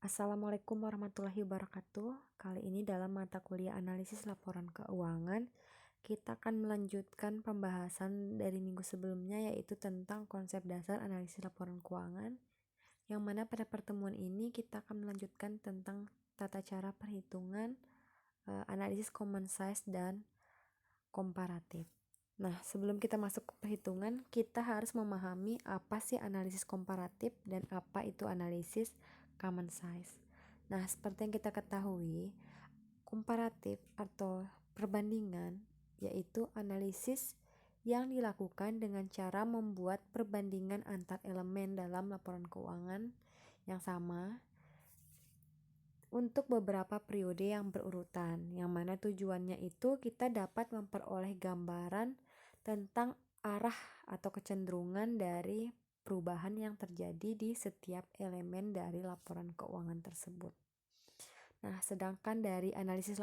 Assalamualaikum warahmatullahi wabarakatuh. Kali ini dalam mata kuliah analisis laporan keuangan, kita akan melanjutkan pembahasan dari minggu sebelumnya, yaitu tentang konsep dasar analisis laporan keuangan, yang mana pada pertemuan ini kita akan melanjutkan tentang tata cara perhitungan, analisis common size dan komparatif. Nah, sebelum kita masuk ke perhitungan, kita harus memahami apa sih analisis komparatif dan apa itu analisis common size. Nah, seperti yang kita ketahui, komparatif atau perbandingan yaitu analisis yang dilakukan dengan cara membuat perbandingan antar elemen dalam laporan keuangan yang sama untuk beberapa periode yang berurutan, yang mana tujuannya itu kita dapat memperoleh gambaran tentang arah atau kecenderungan dari perubahan yang terjadi di setiap elemen dari laporan keuangan tersebut. Nah, sedangkan dari analisis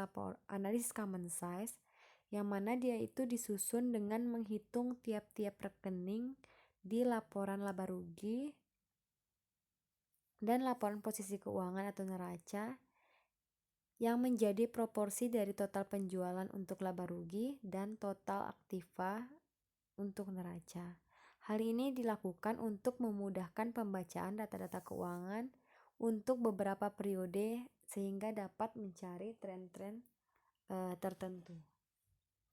common size, yang mana dia itu disusun dengan menghitung tiap-tiap rekening di laporan laba rugi dan laporan posisi keuangan atau neraca, yang menjadi proporsi dari total penjualan untuk laba rugi dan total aktiva untuk neraca. Hal ini dilakukan untuk memudahkan pembacaan data-data keuangan untuk beberapa periode sehingga dapat mencari tren-tren tertentu.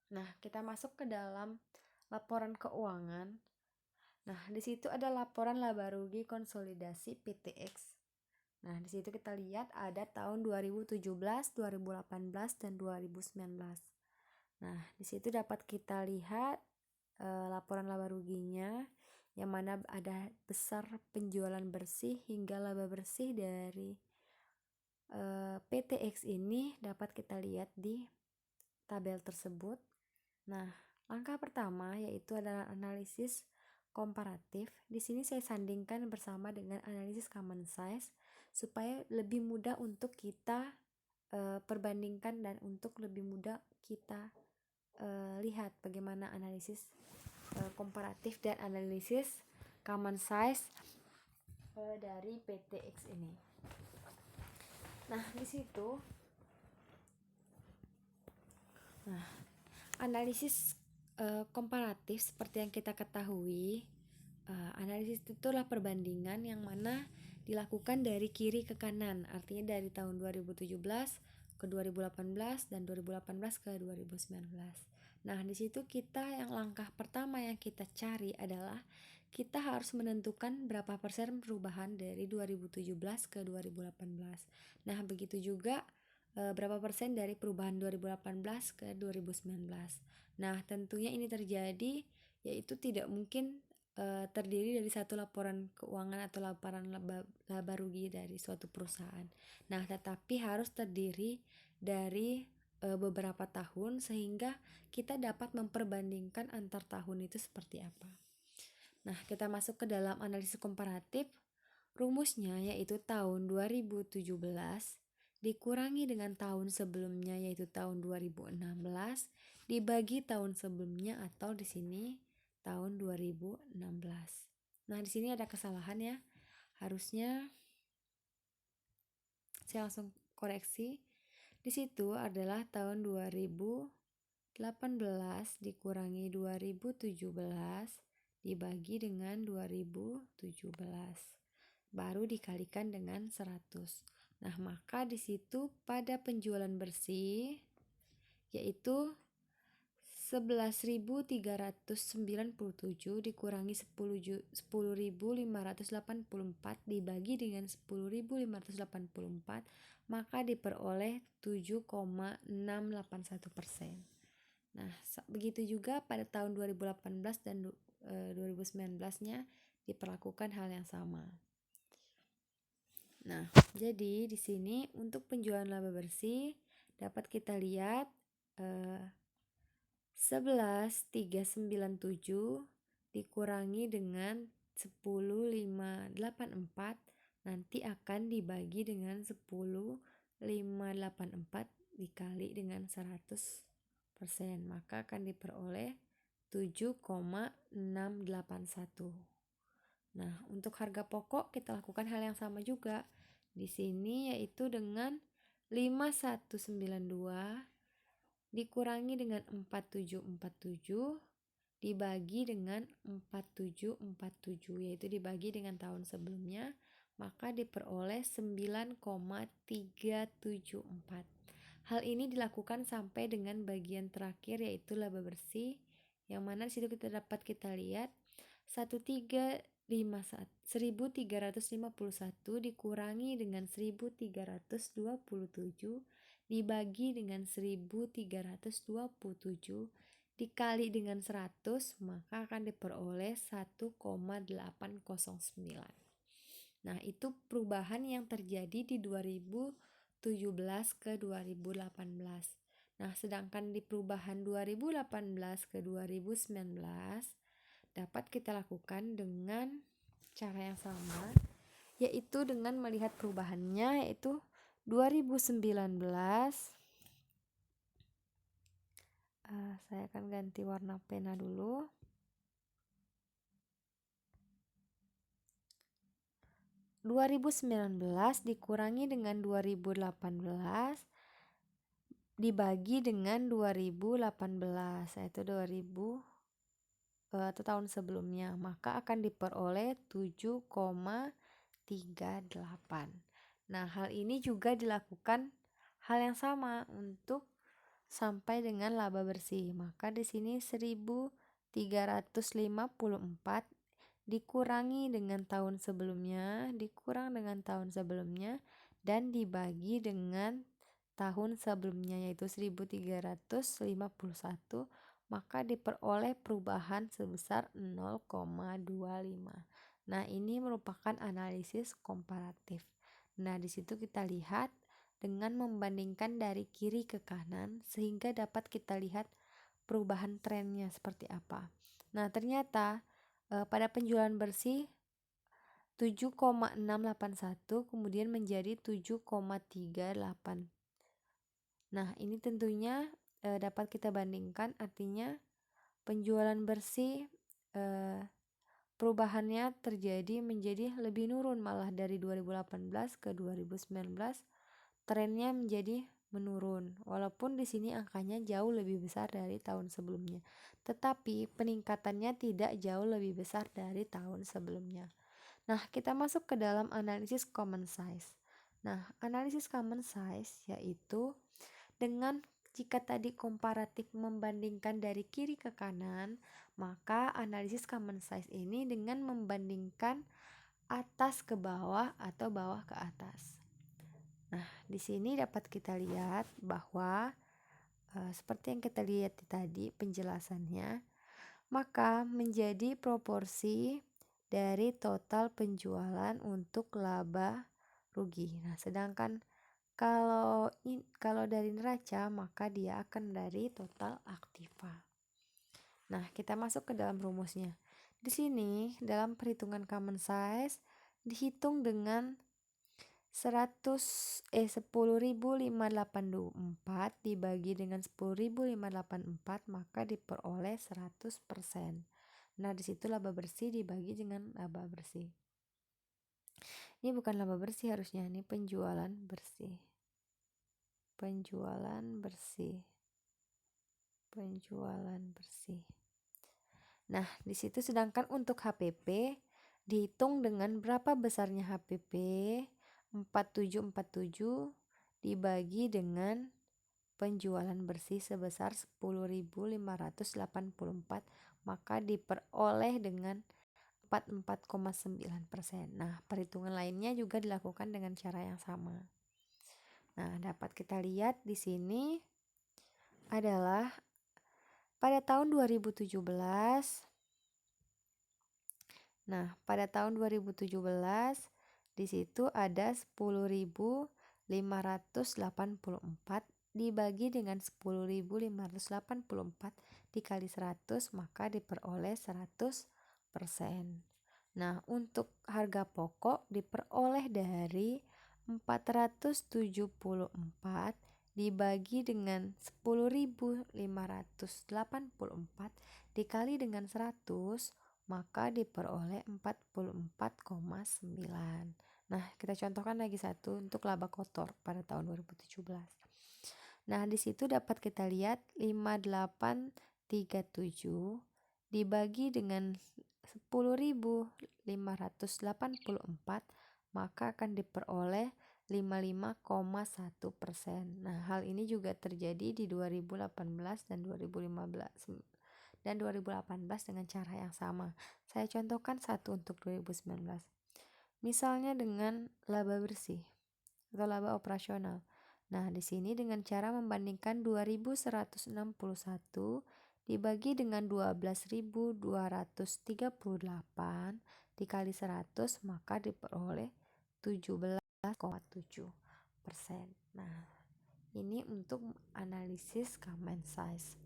Nah, kita masuk ke dalam laporan keuangan. Nah, di situ ada laporan laba rugi konsolidasi PTX. Nah, di situ kita lihat ada tahun 2017, 2018, dan 2019. Nah, di situ dapat kita lihat laporan laba ruginya, yang mana ada besar penjualan bersih hingga laba bersih dari PTX ini dapat kita lihat di tabel tersebut. Nah, langkah pertama yaitu adalah analisis komparatif. Di sini saya sandingkan bersama dengan analisis common size supaya lebih mudah untuk kita perbandingkan dan untuk lebih mudah kita lihat bagaimana analisis komparatif dan analisis common size dari PTX ini. Nah, di situ analisis komparatif seperti yang kita ketahui, analisis itu adalah perbandingan yang mana dilakukan dari kiri ke kanan, artinya dari tahun 2017 ke 2018 dan 2018 ke 2019. Nah, di situ kita yang langkah pertama yang kita cari adalah kita harus menentukan berapa persen perubahan dari 2017 ke 2018. Nah, begitu juga berapa persen dari perubahan 2018 ke 2019. Nah, tentunya ini terjadi yaitu tidak mungkin terdiri dari satu laporan keuangan atau laporan laba rugi dari suatu perusahaan. Nah, tetapi harus terdiri dari beberapa tahun sehingga kita dapat memperbandingkan antar tahun itu seperti apa. Nah, kita masuk ke dalam analisis komparatif. Rumusnya yaitu tahun 2017 dikurangi dengan tahun sebelumnya yaitu tahun 2016 dibagi tahun sebelumnya atau di sini tahun 2016. Nah, di sini ada kesalahan ya. Harusnya saya langsung koreksi. Di situ adalah tahun 2018 dikurangi 2017 dibagi dengan 2017. Baru dikalikan dengan 100. Nah, maka di situ pada penjualan bersih yaitu 11.397 dikurangi 10.584 dibagi dengan 10.584, maka diperoleh 7,681%. Nah, begitu juga pada tahun 2018 dan 2019-nya diperlakukan hal yang sama. Nah, jadi di sini untuk penjualan laba bersih dapat kita lihat 11.397 dikurangi dengan 10.584 nanti akan dibagi dengan 10.584 dikali dengan 100%, maka akan diperoleh 7,681. Nah, untuk harga pokok kita lakukan hal yang sama juga. di sini yaitu dengan 5192 dikurangi dengan 4747 dibagi dengan 4747, yaitu dibagi dengan tahun sebelumnya, maka diperoleh 9,374. Hal ini dilakukan sampai dengan bagian terakhir yaitu laba bersih, yang mana di situ kita lihat 1351 dikurangi dengan 1327 dibagi dengan 1327 dikali dengan 100, maka akan diperoleh 1,809. Nah, itu perubahan yang terjadi di 2017 ke 2018. Nah, sedangkan di perubahan 2018 ke 2019 dapat kita lakukan dengan cara yang sama, yaitu dengan melihat perubahannya, yaitu 2019. Saya akan ganti warna pena dulu. 2019 dikurangi dengan 2018 dibagi dengan 2018, yaitu 2000 atau tahun sebelumnya, maka akan diperoleh 7,38. Nah, hal ini juga dilakukan hal yang sama untuk sampai dengan laba bersih. Maka di sini 1354 dikurangi dengan tahun sebelumnya, dikurang dengan tahun sebelumnya, dan dibagi dengan tahun sebelumnya yaitu 1351, maka diperoleh perubahan sebesar 0,25. Nah, ini merupakan analisis komparatif. Nah, di situ kita lihat dengan membandingkan dari kiri ke kanan sehingga dapat kita lihat perubahan trennya seperti apa. Nah, ternyata pada penjualan bersih 7,681 kemudian menjadi 7,38. Nah, ini tentunya dapat kita bandingkan, artinya penjualan bersih perubahannya terjadi menjadi lebih nurun, malah dari 2018 ke 2019 trennya menjadi menurun. Walaupun di sini angkanya jauh lebih besar dari tahun sebelumnya, tetapi peningkatannya tidak jauh lebih besar dari tahun sebelumnya. Nah, kita masuk ke dalam analisis common size. Nah, analisis common size yaitu dengan jika tadi komparatif membandingkan dari kiri ke kanan, maka analisis common size ini dengan membandingkan atas ke bawah atau bawah ke atas. Nah, di sini dapat kita lihat bahwa seperti yang kita lihat tadi penjelasannya, maka menjadi proporsi dari total penjualan untuk laba rugi. Nah, sedangkan kalau dari neraca, maka dia akan dari total aktiva. Nah, kita masuk ke dalam rumusnya. Di sini dalam perhitungan common size dihitung dengan 10.584 dibagi dengan 10.584, maka diperoleh 100%. Nah, disitu laba bersih dibagi dengan laba bersih. Ini bukan laba bersih harusnya, ini penjualan bersih. Penjualan bersih. Nah, di situ sedangkan untuk HPP dihitung dengan berapa besarnya HPP? 4747 dibagi dengan penjualan bersih sebesar 10.584, maka diperoleh dengan 44,9%. Nah, perhitungan lainnya juga dilakukan dengan cara yang sama. Nah, dapat kita lihat di sini adalah pada tahun 2017. Nah, pada tahun 2017 di situ ada 10.584 dibagi dengan 10.584 dikali 100, maka diperoleh 100%. Nah, untuk harga pokok diperoleh dari 474 dibagi dengan 10.584 dikali dengan 100, maka diperoleh 44,9. Nah, kita contohkan lagi satu untuk laba kotor pada tahun 2017. Nah, di situ dapat kita lihat 5837 dibagi dengan 10.584, maka akan diperoleh 55,1%. Nah, hal ini juga terjadi di 2018 dan 2015 dan 2018 dengan cara yang sama. Saya contohkan satu untuk 2019. Misalnya dengan laba bersih atau laba operasional. Nah, di sini dengan cara membandingkan 2161 dibagi dengan 12.238 dikali 100, maka diperoleh 17,7%. Nah, ini untuk analisis common size.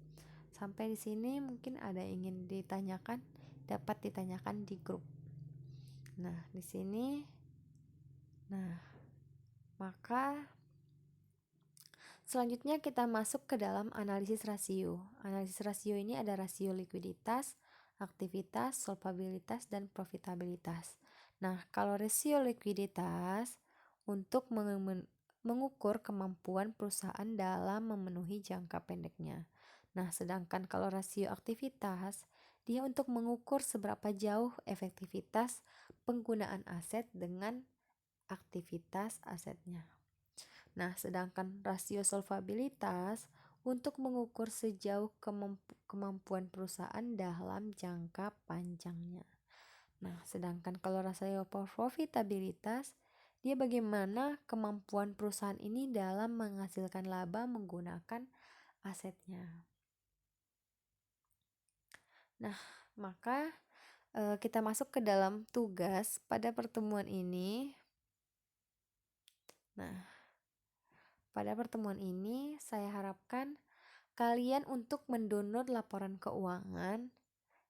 Sampai di sini mungkin ada yang ingin ditanyakan, dapat ditanyakan di grup. Nah, di sini maka selanjutnya kita masuk ke dalam analisis rasio. Analisis rasio ini ada rasio likuiditas, aktivitas, solvabilitas, dan profitabilitas. Nah, kalau rasio likuiditas untuk mengukur kemampuan perusahaan dalam memenuhi jangka pendeknya. Nah, sedangkan kalau rasio aktivitas, dia untuk mengukur seberapa jauh efektivitas penggunaan aset dengan aktivitas asetnya. Nah, sedangkan rasio solvabilitas untuk mengukur sejauh kemampuan perusahaan dalam jangka panjangnya. Nah, sedangkan kalau rasio profitabilitas, dia bagaimana kemampuan perusahaan ini dalam menghasilkan laba menggunakan asetnya. Nah, maka kita masuk ke dalam tugas pada pertemuan ini. Nah, pada pertemuan ini saya harapkan kalian untuk mendownload laporan keuangan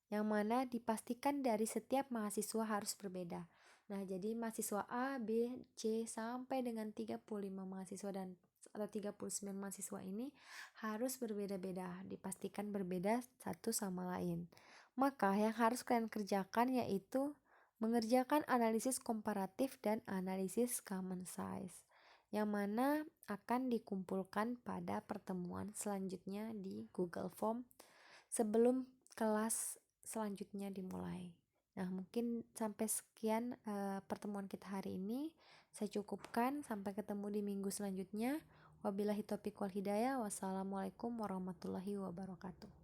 yang mana dipastikan dari setiap mahasiswa harus berbeda. Nah, jadi mahasiswa A, B, C sampai dengan 35 mahasiswa atau 39 mahasiswa ini harus berbeda-beda, dipastikan berbeda satu sama lain. Maka yang harus kalian kerjakan yaitu mengerjakan analisis komparatif dan analisis common size, yang mana akan dikumpulkan pada pertemuan selanjutnya di Google Form sebelum kelas selanjutnya dimulai. Nah, mungkin sampai sekian pertemuan kita hari ini. Saya cukupkan, sampai ketemu di minggu selanjutnya. Wabillahi taufiq wal hidayah. Wassalamualaikum warahmatullahi wabarakatuh.